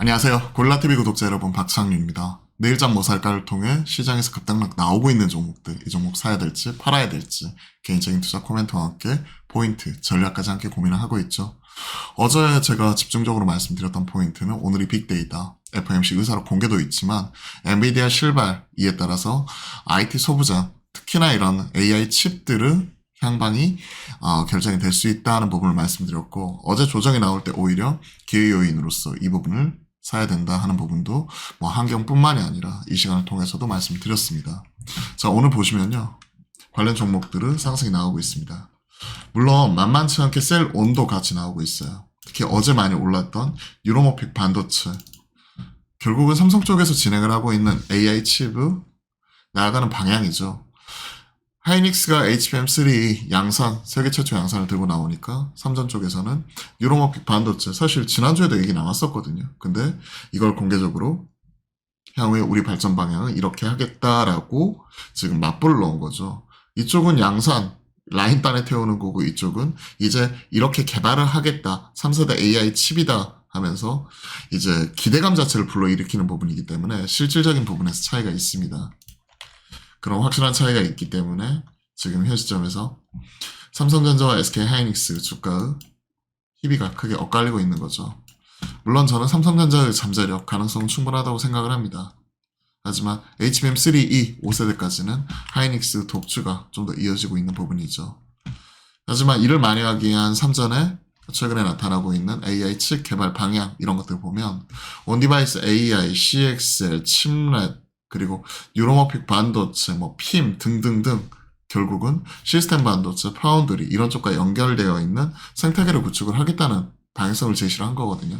안녕하세요. 골라TV 구독자 여러분, 박상윤입니다. 내일장 뭐 살까를 통해 시장에서 급등락 나오고 있는 종목들, 이 종목 사야 될지 팔아야 될지 개인적인 투자 코멘트와 함께 포인트, 전략까지 함께 고민을 하고 있죠. 어제 제가 집중적으로 말씀드렸던 포인트는 오늘이 빅데이터, FOMC 의사로 공개도 있지만 엔비디아 실발, 이에 따라서 IT 소부장, 특히나 이런 AI 칩들은 향방이 결정이 될 수 있다는 부분을 말씀드렸고, 어제 조정이 나올 때 오히려 기회 요인으로서 이 부분을 사야 된다 하는 부분도 뭐 한경뿐만이 아니라 이 시간을 통해서도 말씀드렸습니다. 자, 오늘 보시면요, 관련 종목들은 상승이 나오고 있습니다. 물론 만만치 않게 셀 온도 같이 나오고 있어요. 특히 어제 많이 올랐던 유로모픽 반도체, 결국은 삼성 쪽에서 진행을 하고 있는 AI 칩을 나아가는 방향이죠. 하이닉스가 HBM3 양산, 세계 최초 양산을 들고 나오니까 삼전 쪽에서는 유로모픽 반도체, 사실 지난주에도 얘기 나왔었거든요. 근데 이걸 공개적으로 향후에 우리 발전 방향은 이렇게 하겠다라고 지금 맞불을 넣은 거죠. 이쪽은 양산, 라인단에 태우는 거고, 이쪽은 이제 이렇게 개발을 하겠다, 3세대 AI 칩이다 하면서 이제 기대감 자체를 불러일으키는 부분이기 때문에 실질적인 부분에서 차이가 있습니다. 그런 확실한 차이가 있기 때문에 지금 현 시점에서 삼성전자와 SK하이닉스 주가의 희비가 크게 엇갈리고 있는 거죠. 물론 저는 삼성전자의 잠재력 가능성은 충분하다고 생각을 합니다. 하지만 HBM3E 5세대까지는 하이닉스 독주가 좀 더 이어지고 있는 부분이죠. 하지만 이를 만회하기 위한 삼전에 최근에 나타나고 있는 AI 칩 개발 방향, 이런 것들 보면 온디바이스 AI, CXL, 칩렛, 그리고 유로모픽 반도체, 뭐 PIM 등등등, 결국은 시스템 반도체, 파운드리 이런 쪽과 연결되어 있는 생태계를 구축을 하겠다는 방향성을 제시를 한 거거든요.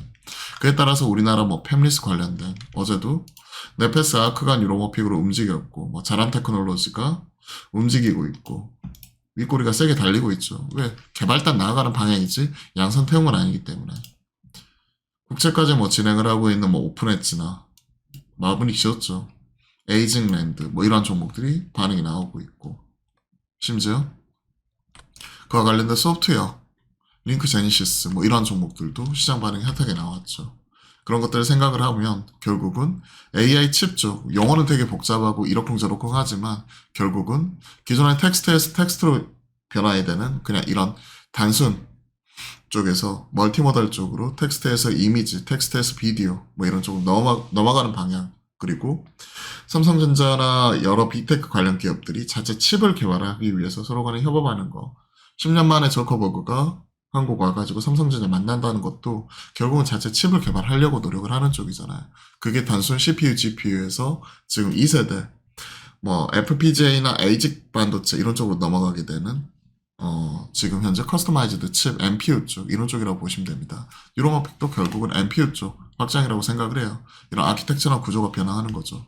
그에 따라서 우리나라 뭐 팹리스 관련된, 어제도 네페스 아크간 유로모픽으로 움직였고, 뭐 자람 테크놀로지가 움직이고 있고, 윗꼬리가 세게 달리고 있죠. 왜? 개발단 나아가는 방향이지 양선 태움은 아니기 때문에. 국채까지 뭐 진행을 하고 있는 뭐 오픈엣지나 마브닉이었죠. 에이징랜드, 뭐 이런 종목들이 반응이 나오고 있고, 심지어 그와 관련된 소프트웨어, 링크 제니시스, 뭐 이런 종목들도 시장 반응이 핫하게 나왔죠. 그런 것들을 생각을 하면 결국은 AI 칩 쪽, 영어는 되게 복잡하고 이러쿵저러쿵 하지만 결국은 기존의 텍스트에서 텍스트로 변화해야 되는 그냥 이런 단순 쪽에서 멀티모달 쪽으로 텍스트에서 이미지, 텍스트에서 비디오, 뭐 이런 쪽으로 넘어가는 방향, 그리고 삼성전자나 여러 빅테크 관련 기업들이 자체 칩을 개발하기 위해서 서로 간에 협업하는 거, 10년 만에 저커버그가 한국 와가지고 삼성전자 만난다는 것도 결국은 자체 칩을 개발하려고 노력을 하는 쪽이잖아요. 그게 단순 CPU, GPU에서 지금 2세대, 뭐 FPGA나 ASIC 반도체 이런 쪽으로 넘어가게 되는 지금 현재 커스터마이즈드 칩, NPU 쪽, 이런 쪽이라고 보시면 됩니다. 유로모픽도 결국은 NPU 쪽 확장이라고 생각을 해요. 이런 아키텍처나 구조가 변화하는 거죠.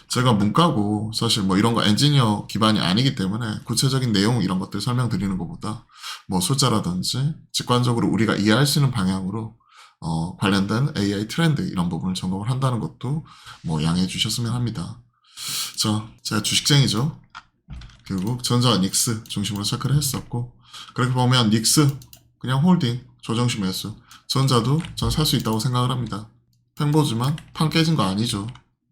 제가 문과고 사실 뭐 이런 거 엔지니어 기반이 아니기 때문에 구체적인 내용 이런 것들 설명드리는 것보다 뭐 숫자라든지 직관적으로 우리가 이해할 수 있는 방향으로 관련된 AI 트렌드 이런 부분을 점검을 한다는 것도 뭐 양해해 주셨으면 합니다. 자, 제가 주식쟁이죠. 결국 전자와 닉스 중심으로 체크를 했었고, 그렇게 보면 닉스 그냥 홀딩, 조정시 매수, 전자도 전 살 수 있다고 생각을 합니다. 횡보지만 판 깨진 거 아니죠.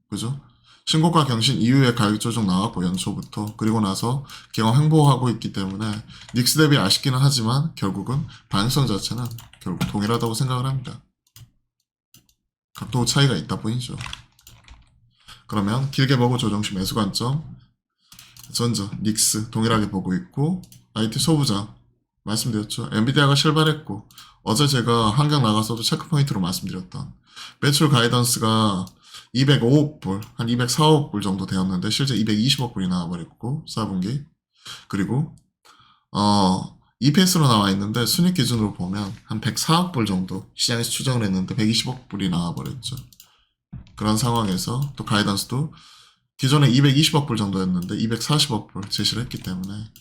그죠? 신고가 경신 이후에 가격 조정 나왔고 연초부터, 그리고 나서 기관 횡보하고 있기 때문에 닉스 대비 아쉽기는 하지만 결국은 방향성 자체는 결국 동일하다고 생각을 합니다. 각도 차이가 있다 뿐이죠. 그러면 길게 보고 조정시 매수 관점, 전자, 닉스 동일하게 보고 있고, IT 소부장 말씀드렸죠. 엔비디아가 실발했고, 어제 제가 한강 나가서도 체크포인트로 말씀드렸던 매출 가이던스가 205억 불, 한 204억 불 정도 되었는데 실제 220억 불이 나와버렸고 4분기. 그리고 EPS로 나와 있는데 순익 기준으로 보면 한 104억 불 정도 시장에서 추정을 했는데 120억 불이 나와버렸죠. 그런 상황에서 또 가이던스도 기존에 220억 불 정도였는데 240억 불 제시를 했기 때문에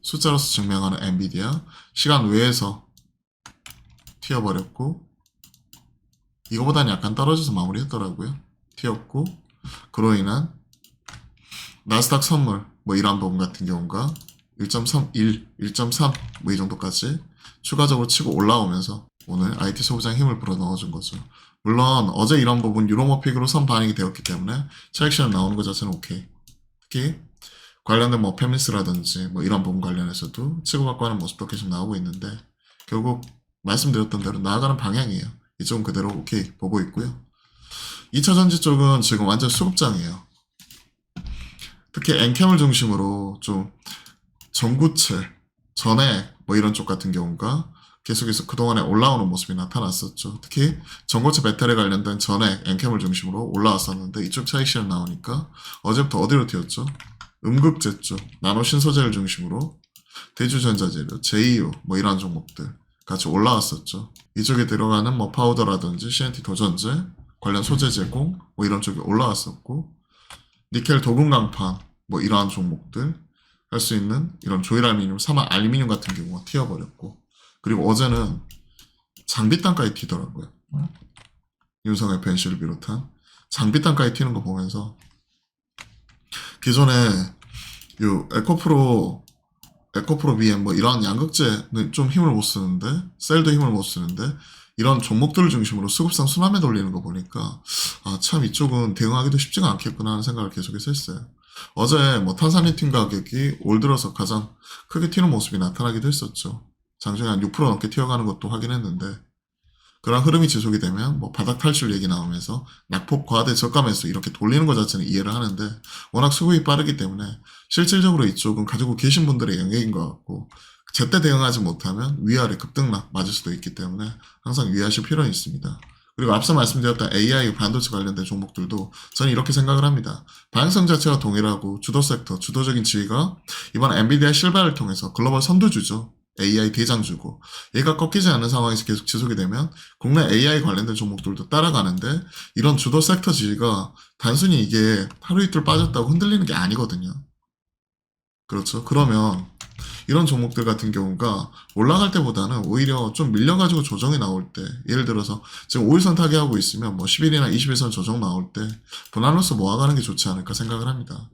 숫자로서 증명하는 엔비디아 시간 외에서 튀어버렸고, 이거보다는 약간 떨어져서 마무리했더라고요. 튀었고, 그로 인한 나스닥 선물 뭐 이러한 부분 같은 경우가 1.31, 1.3 뭐 이 정도까지 추가적으로 치고 올라오면서 오늘 IT 소부장 힘을 불어 넣어준 거죠. 물론 어제 이런 부분 유로모픽으로 선 반영이 되었기 때문에 차익 실현 나오는 것 자체는 오케이. 특히 관련된 뭐 페미스라든지 뭐 이런 부분 관련해서도 치고받고 하는 모습도 계속 나오고 있는데 결국 말씀드렸던 대로 나아가는 방향이에요. 이쪽은 그대로 오케이 보고 있고요. 2차 전지 쪽은 지금 완전 수급장이에요. 특히 엔캠을 중심으로 좀 전구체, 전액 뭐 이런 쪽 같은 경우가 계속해서 그동안에 올라오는 모습이 나타났었죠. 특히 전고체 배터리 관련된 전액 엔캠을 중심으로 올라왔었는데 이쪽 차익 실현 나오니까 어제부터 어디로 튀었죠? 음극재 쪽, 나노 신소재를 중심으로 대주전자재료, 제이유 뭐 이런 종목들 같이 올라왔었죠. 이쪽에 들어가는 뭐 파우더라든지 CNT 도전재 관련 소재 제공 뭐 이런 쪽이 올라왔었고 니켈 도금 강판 뭐 이러한 종목들 할 수 있는 이런 조일 알루미늄, 사마 알루미늄 같은 경우가 튀어버렸고 그리고 어제는 장비 단가에 튀더라고요. 윤석열 벤시를 비롯한 장비 단가에 튀는 거 보면서 기존에 요 에코프로 BM 뭐 이런 양극재는 좀 힘을 못 쓰는데 셀도 힘을 못 쓰는데 이런 종목들을 중심으로 수급상 순환매 돌리는 거 보니까 아, 참 이쪽은 대응하기도 쉽지가 않겠구나 하는 생각을 계속해서 했어요. 어제 뭐 탄산리튬 가격이 올 들어서 가장 크게 튀는 모습이 나타나기도 했었죠. 장중에 한 6% 넘게 튀어가는 것도 확인했는데 그런 흐름이 지속이 되면 뭐 바닥 탈출 얘기 나오면서 낙폭 과대 저가 매수 이렇게 돌리는 것 자체는 이해를 하는데 워낙 수급이 빠르기 때문에 실질적으로 이쪽은 가지고 계신 분들의 영역인 것 같고 제때 대응하지 못하면 위아래 급등락 맞을 수도 있기 때문에 항상 유의하실 필요는 있습니다. 그리고 앞서 말씀드렸던 AI 반도체 관련된 종목들도 저는 이렇게 생각을 합니다. 방향성 자체가 동일하고 주도 섹터, 주도적인 지위가 이번 엔비디아 실바를 통해서 글로벌 선두주죠. AI 대장주고 얘가 꺾이지 않는 상황에서 계속 지속이 되면 국내 AI 관련된 종목들도 따라가는데 이런 주도 섹터 지위가 단순히 이게 하루 이틀 빠졌다고 흔들리는 게 아니거든요. 그렇죠. 그러면 이런 종목들 같은 경우가 올라갈 때보다는 오히려 좀 밀려가지고 조정이 나올 때 예를 들어서 지금 5일선 타개하고 있으면 뭐 10일이나 20일선 조정 나올 때 분할로서 모아가는 게 좋지 않을까 생각을 합니다.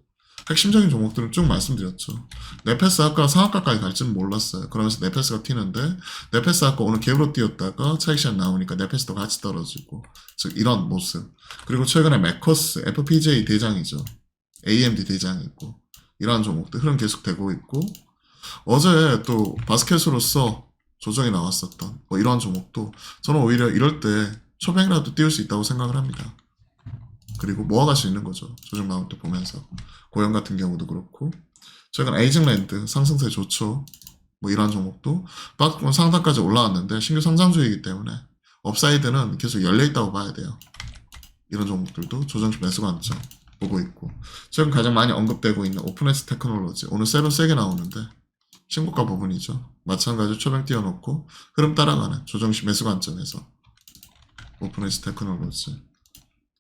핵심적인 종목들은 쭉 말씀드렸죠. 네페스 아까 상한가까지 갈지는 몰랐어요. 그러면서 네페스가 튀는데 네페스 아까 오늘 갭으로 뛰었다가 차익 시간 나오니까 네페스도 같이 떨어지고 즉 이런 모습. 그리고 최근에 매커스, FPJ 대장이죠. AMD 대장이고 이러한 종목들 흐름 계속되고 있고 어제 또 바스켓으로서 조정이 나왔었던 뭐 이러한 종목도 저는 오히려 이럴 때 초뱅이라도 띄울 수 있다고 생각을 합니다. 그리고 모아갈 수 있는 거죠. 조정 나올 때 보면서. 고영 같은 경우도 그렇고 최근 에이징랜드 상승세 좋죠. 뭐 이러한 종목도 빠졌고 상단까지 올라왔는데 신규 상장주이기 때문에 업사이드는 계속 열려있다고 봐야 돼요. 이런 종목들도 조정주 매수 관점 보고 있고 최근 가장 많이 언급되고 있는 오픈에스 테크놀로지 오늘 세로 세게 나오는데 신고가 부분이죠. 마찬가지로 초뱅 띄워놓고 흐름 따라가는 조정시 매수 관점에서 오픈에스 테크놀로지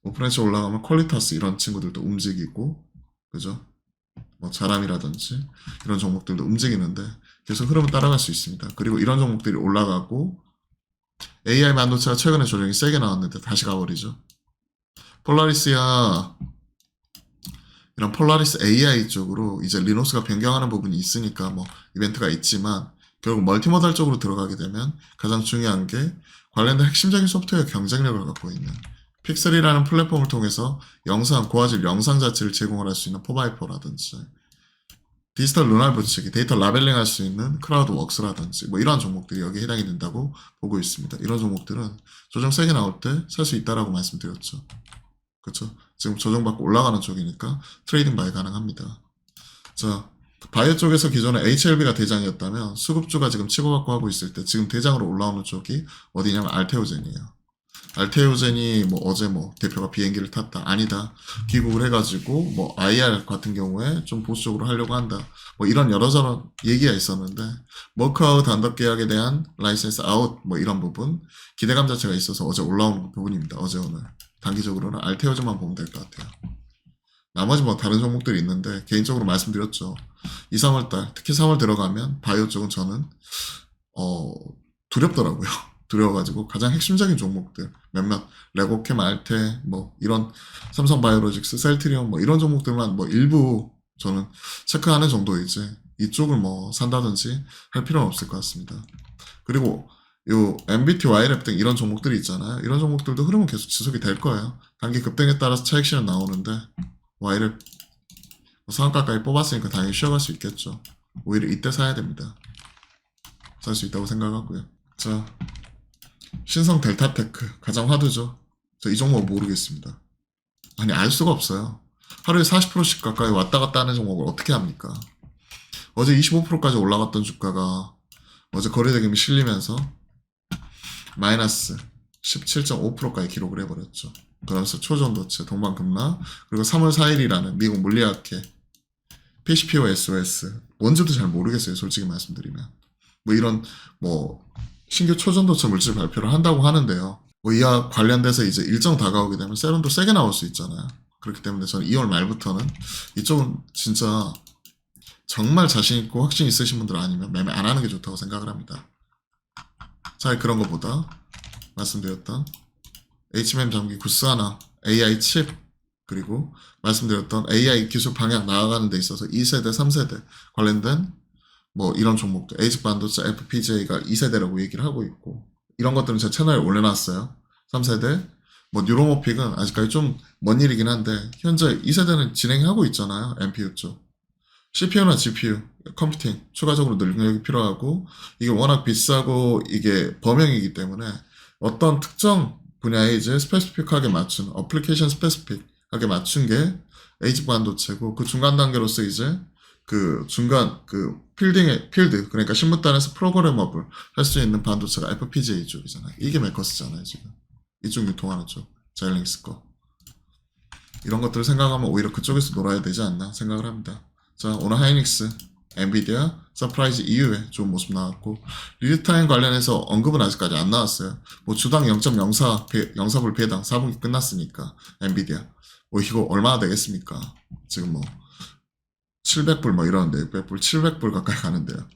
오픈에스 올라가면 퀄리타스 이런 친구들도 움직이고 그죠? 뭐 자람이라든지 이런 종목들도 움직이는데 계속 흐름을 따라갈 수 있습니다. 그리고 이런 종목들이 올라가고 AI 반도체가 최근에 조정이 세게 나왔는데 다시 가버리죠. 폴라리스야 이런 폴라리스 AI 쪽으로 이제 리노스가 변경하는 부분이 있으니까 뭐 이벤트가 있지만 결국 멀티모달 쪽으로 들어가게 되면 가장 중요한 게 관련된 핵심적인 소프트웨어 경쟁력을 갖고 있는 픽셀이라는 플랫폼을 통해서 영상, 고화질 영상 자체를 제공을 할 수 있는 포바이퍼라든지 디지털 루날 분석이 데이터 라벨링 할 수 있는 크라우드웍스라든지 뭐 이러한 종목들이 여기에 해당이 된다고 보고 있습니다. 이런 종목들은 조정 세게 나올 때 살 수 있다라고 말씀드렸죠. 그렇죠? 지금 조정받고 올라가는 쪽이니까 트레이딩 바이 가능합니다. 자, 바이오 쪽에서 기존에 HLB가 대장이었다면 수급주가 지금 치고받고 하고 있을 때 지금 대장으로 올라오는 쪽이 어디냐면 알테오젠이에요. 알테오젠이 뭐 어제 뭐 대표가 비행기를 탔다 아니다 귀국을 해가지고 뭐 IR 같은 경우에 좀 보수적으로 하려고 한다 뭐 이런 여러저런 얘기가 있었는데 머크아웃 단독 계약에 대한 라이센스 아웃 뭐 이런 부분 기대감 자체가 있어서 어제 올라오는 부분입니다. 어제 오늘 단기적으로는 알테오젠만 보면 될 것 같아요. 나머지 뭐 다른 종목들이 있는데 개인적으로 말씀드렸죠. 2, 3월달 특히 3월 들어가면 바이오 쪽은 저는 두렵더라고요. 두려워가지고 가장 핵심적인 종목들 몇몇 레고캠, 알테 뭐 이런 삼성바이오로직스, 셀트리온 뭐 이런 종목들만 뭐 일부 저는 체크하는 정도이지 이쪽을 뭐 산다든지 할 필요는 없을 것 같습니다. 그리고 요 MBT, YLF 등 이런 종목들이 있잖아요. 이런 종목들도 흐름은 계속 지속이 될 거예요. 단기 급등에 따라서 차익실현 나오는데 YLF 상한가까지 뽑았으니까 당연히 쉬어갈 수 있겠죠. 오히려 이때 사야 됩니다. 살 수 있다고 생각하고요. 자, 신성 델타테크 가장 화두죠. 저 이 종목 모르겠습니다. 아니 알 수가 없어요. 하루에 40%씩 가까이 왔다 갔다 하는 종목을 어떻게 합니까? 어제 25%까지 올라갔던 주가가 어제 거래대금이 실리면서 마이너스 17.5%까지 기록을 해버렸죠. 그러면서 초전도체, 동방금락, 그리고 3월 4일이라는 미국 물리학회, PCPO SOS, 뭔지도 잘 모르겠어요. 솔직히 말씀드리면. 뭐 이런 뭐 신규 초전도체 물질 발표를 한다고 하는데요. 뭐 이와 관련돼서 이제 일정 다가오게 되면 세론도 세게 나올 수 있잖아요. 그렇기 때문에 저는 2월 말부터는 이쪽은 진짜 정말 자신 있고 확신 있으신 분들 아니면 매매 안 하는 게 좋다고 생각을 합니다. 자, 그런 것보다 말씀드렸던 HMM 장비 구스하나, AI 칩, 그리고 말씀드렸던 AI 기술 방향 나아가는 데 있어서 2세대, 3세대 관련된 뭐 이런 종목들, 에이직 반도체, FPGA가 2세대라고 얘기를 하고 있고 이런 것들은 제 채널에 올려놨어요. 3세대, 뭐 뉴로모픽은 아직까지 좀 먼 일이긴 한데 현재 2세대는 진행하고 있잖아요. NPU 쪽. CPU나 GPU, 컴퓨팅 추가적으로 능력이 필요하고 이게 워낙 비싸고 이게 범용이기 때문에 어떤 특정 분야에 이제 스페시픽하게 맞춘 어플리케이션 스페시픽하게 맞춘 게 에이직 반도체고 그 중간 단계로서 이제 그 중간 그 필드 그러니까 신문단에서 프로그래머블 할 수 있는 반도체가 FPGA 쪽이잖아요. 이게 메커스잖아요 지금 이쪽 유통하는 쪽 자일링스 거 이런 것들을 생각하면 오히려 그쪽에서 놀아야 되지 않나 생각을 합니다. 자, 오늘 하이닉스, 엔비디아, 서프라이즈 이후에 좋은 모습 나왔고 리얼타임 관련해서 언급은 아직까지 안 나왔어요. 뭐 주당 0.04 영사불 배당 4분기 끝났으니까 엔비디아 뭐 이거 얼마나 되겠습니까? 지금 뭐 700불 뭐 이러는데 600불, 700불 가까이 가는데요.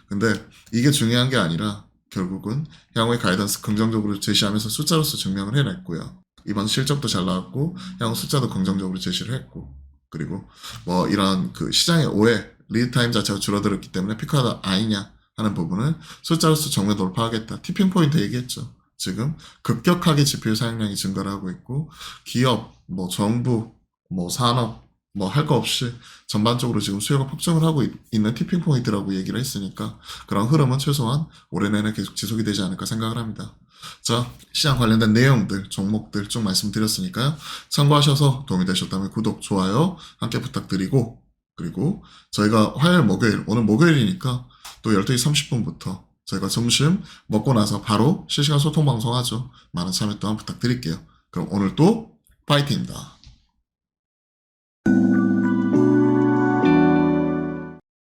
근데 이게 중요한 게 아니라 결국은 향후의 가이던스 긍정적으로 제시하면서 숫자로서 증명을 해냈고요. 이번 실적도 잘 나왔고 향후 숫자도 긍정적으로 제시를 했고 그리고 뭐 이런 그 시장의 오해 리드타임 자체가 줄어들었기 때문에 피크하다 아니냐 하는 부분을 숫자로서 정면 돌파하겠다. 티핑 포인트 얘기했죠. 지금 급격하게 GPU 사용량이 증가를 하고 있고 기업, 뭐 정부, 뭐 산업 뭐 할 거 없이 전반적으로 지금 수요가 폭증을 하고 있는 티핑 포인트라고 얘기를 했으니까 그런 흐름은 최소한 올해 내내 계속 지속이 되지 않을까 생각을 합니다. 자, 시장 관련된 내용들, 종목들 쭉 말씀드렸으니까요. 참고하셔서 도움이 되셨다면 구독, 좋아요 함께 부탁드리고 그리고 저희가 화요일, 목요일, 오늘 목요일이니까 또 12시 30분부터 저희가 점심 먹고 나서 바로 실시간 소통 방송하죠. 많은 참여 또한 부탁드릴게요. 그럼 오늘 또 파이팅입니다.